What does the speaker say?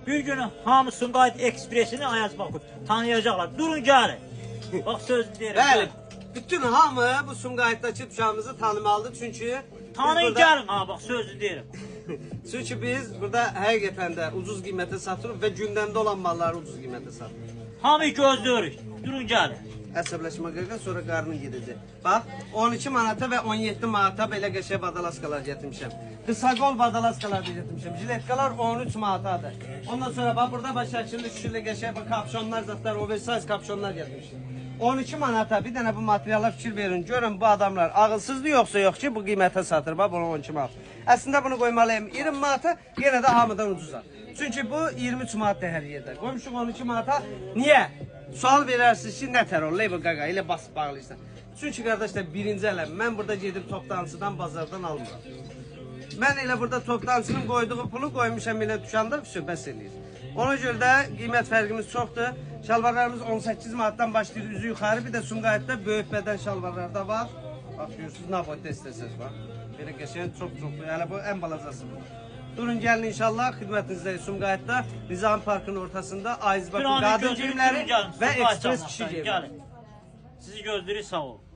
Bir gün hamı Sumqayıt Ekspresini Ayaz Bakur tanıyacaklar. Durun gelin. Bak söz derim. Bəli. Bütün hamı bu Sumqayıtdakı dükanımızı tanımalıdır çünkü Tanıyın gelin ha bak sözü derim. Çünkü biz burada həqiqətən də ucuz qiymətə satırıq və gündəmdə olan malları ucuz qiymətə satırıq. Hamı gözlüyoruz. Durun gelin. Əsəbləşmə qırqın sonra qarnın gedəcək. Bax 12 manata və 17 manata belə qəşəng badalaskalar gətirmişəm. Qısaqol badalaskalar da gətirmişəm. Jiletkalar 13 manatadır. Ondan sonra bax burada baş şəkilli şükürlə qəşəng kapşonlar zatlar, oversize kapşonlar gətirmişəm. 12 manata bir dənə bu materiala fikir verin. Görün bu adamlar ağılsızdır yoxsa yox ki bu qiymətə satır. Bax bunu 12 manat. Əslində bunu qoymalıyım 20 manata, yenə də hamıdan ucuzar. Çünki bu 23 manatdır hər yerdə. Qoymuşuq 12 manata. Niyə? Sual verərsiniz ki, nə təror, bu qaqa ilə basıb bağlıysan. Çünki qardaşlar birinci ələm, mən burada gedib toptancıdan, bazardan almıram. Mən elə burada toptancının qoyduğu pulu qoymuşam elə dükanda söhbət eləyir. Ona görə də qiymət fərqimiz çoxdur. Şalvarlarımız 18 manatdan başlayır, üzü yuxarı. Bir də Sumqayıtda böyük bədən şalvarlarda var. Bax, görürsünüz, naboyda istəsəz var. Belə qəşəng çox-çoxdur, yəni bu ən balacası bu. Durun gəlin inşallah xidmətinizdəyik Sumqayıtda, Nizami Parkının ortasında Ayaz Bakur qadın giyimləri və ekspres kişi giyimləri. Sizi gözləyir sağ olun.